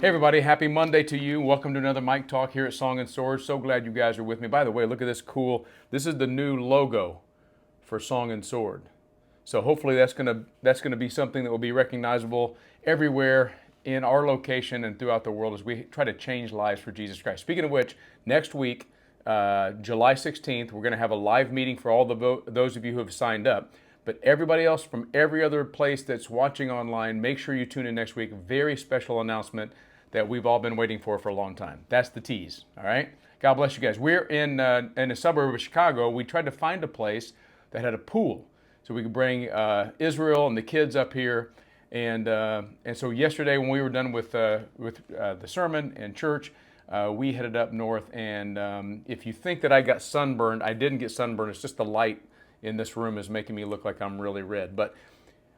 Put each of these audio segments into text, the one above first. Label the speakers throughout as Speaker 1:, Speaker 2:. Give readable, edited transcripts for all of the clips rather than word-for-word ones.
Speaker 1: Hey everybody, happy Monday to you. Welcome to another Mike Talk here at Song and Sword. So glad you guys are with me. By the way, look at this cool. This is the new logo for Song and Sword. So hopefully that's gonna be something that will be recognizable everywhere in our location and throughout the world as we try to change lives for Jesus Christ. Speaking of which, next week, July 16th, we're going to have a live meeting for all those of you who have signed up. But everybody else from every other place that's watching online, make sure you tune in next week. Very special announcement that we've all been waiting for a long time. That's the tease, all right? God bless you guys. We're in a suburb of Chicago. We tried to find a place that had a pool so we could bring Israel and the kids up here. And so yesterday when we were done with the sermon and church, we headed up north. And if you think that I got sunburned, I didn't get sunburned. It's just the light in this room is making me look like I'm really red. But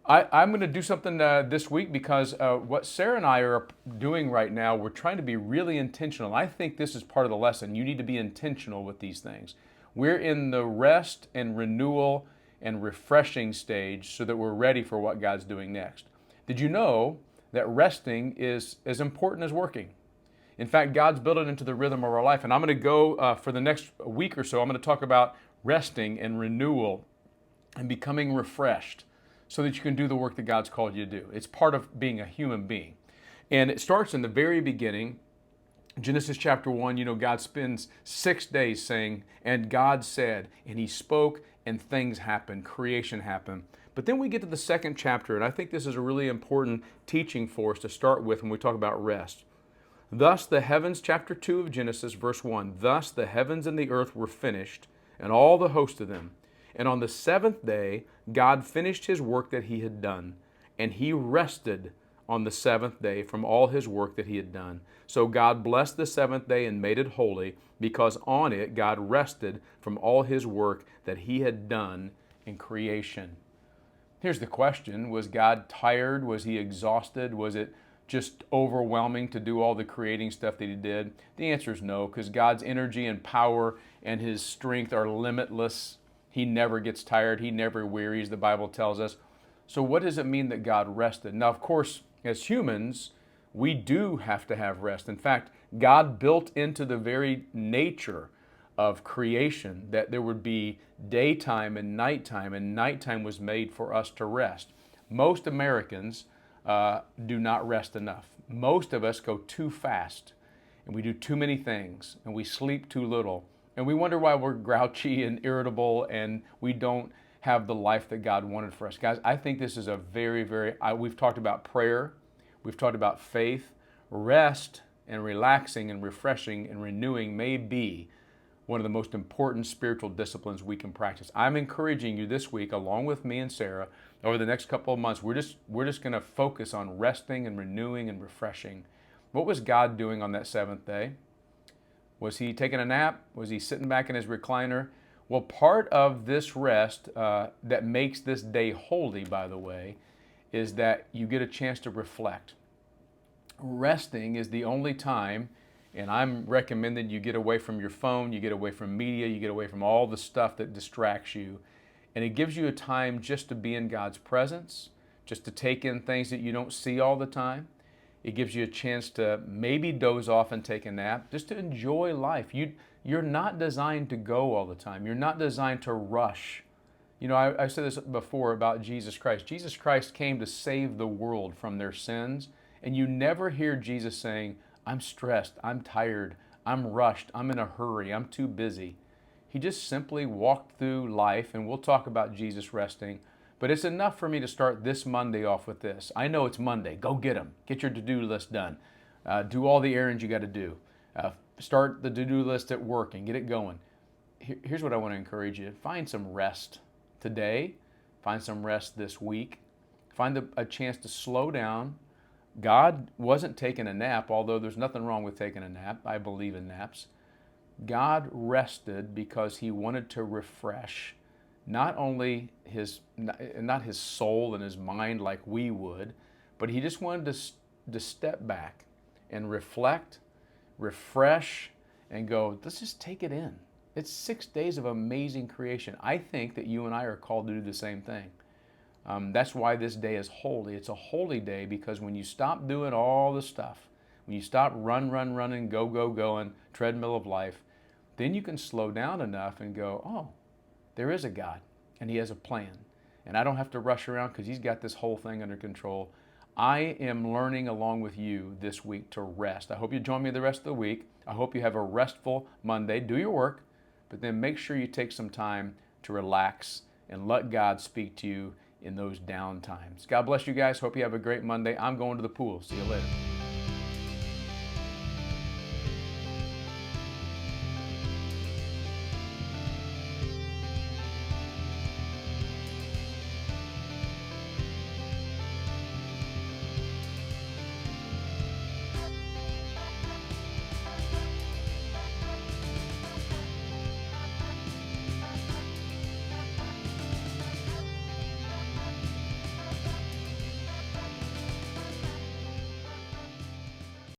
Speaker 1: I'm going to do something this week because what Sarah and I are doing right now, we're trying to be really intentional. I think this is part of the lesson. You need to be intentional with these things. We're in the rest and renewal and refreshing stage so that we're ready for what God's doing next. Did you know that resting is as important as working? In fact, God's built it into the rhythm of our life. And I'm going to go for the next week or so, I'm going to talk about resting and renewal and becoming refreshed so that you can do the work that God's called you to do. It's part of being a human being. And it starts in the very beginning. Genesis chapter 1, you know, God spends 6 days saying, and God said, and he spoke, and things happened, creation happened. But then we get to the second chapter, and I think this is a really important teaching for us to start with when we talk about rest. Thus the heavens, chapter 2 of Genesis, verse 1, thus the heavens and the earth were finished, and all the host of them. And on the seventh day, God finished his work that he had done, and he rested on the seventh day from all his work that he had done. So God blessed the seventh day and made it holy, because on it God rested from all his work that he had done in creation. Here's the question. Was God tired? Was he exhausted? Was it just overwhelming to do all the creating stuff that he did? The answer is no, because God's energy and power and his strength are limitless. He never gets tired. He never wearies, the Bible tells us. So what does it mean that God rested? Now, of course, as humans, we do have to have rest. In fact, God built into the very nature of creation that there would be daytime and nighttime was made for us to rest. Most Americans do not rest enough. Most of us go too fast, and we do too many things, and we sleep too little. And we wonder why we're grouchy and irritable and we don't have the life that God wanted for us. Guys, I think this is a we've talked about prayer, we've talked about faith, rest and relaxing and refreshing and renewing may be one of the most important spiritual disciplines we can practice. I'm encouraging you this week, along with me and Sarah, over the next couple of months, we're just going to focus on resting and renewing and refreshing. What was God doing on that seventh day? Was he taking a nap? Was he sitting back in his recliner? Well, part of this rest that makes this day holy, by the way, is that you get a chance to reflect. Resting is the only time, and I'm recommending you get away from your phone, you get away from media, you get away from all the stuff that distracts you, and it gives you a time just to be in God's presence, just to take in things that you don't see all the time. It gives you a chance to maybe doze off and take a nap, just to enjoy life. You're not designed to go all the time. You're not designed to rush. You know, I said this before about Jesus Christ. Jesus Christ came to save the world from their sins, and you never hear Jesus saying, I'm stressed, I'm tired, I'm rushed, I'm in a hurry, I'm too busy. He just simply walked through life, and we'll talk about Jesus resting. But it's enough for me to start this Monday off with this. I know it's Monday. Go get them. Get your to-do list done. Do all the errands you got to do. Start the to-do list at work and get it going. Here's what I want to encourage you. Find some rest today. Find some rest this week. Find a chance to slow down. God wasn't taking a nap, although there's nothing wrong with taking a nap. I believe in naps. God rested because he wanted to refresh not only not his soul and his mind like we would, but he just wanted to step back and reflect, refresh, and go, let's just take it in. It's 6 days of amazing creation. I think that you and I are called to do the same thing. That's why this day is holy. It's a holy day because when you stop doing all the stuff, when you stop running, going, treadmill of life, then you can slow down enough and go, oh, there is a God and He has a plan. And I don't have to rush around because He's got this whole thing under control. I am learning along with you this week to rest. I hope you join me the rest of the week. I hope you have a restful Monday. Do your work, but then make sure you take some time to relax and let God speak to you in those down times. God bless you guys. Hope you have a great Monday. I'm going to the pool. See you later.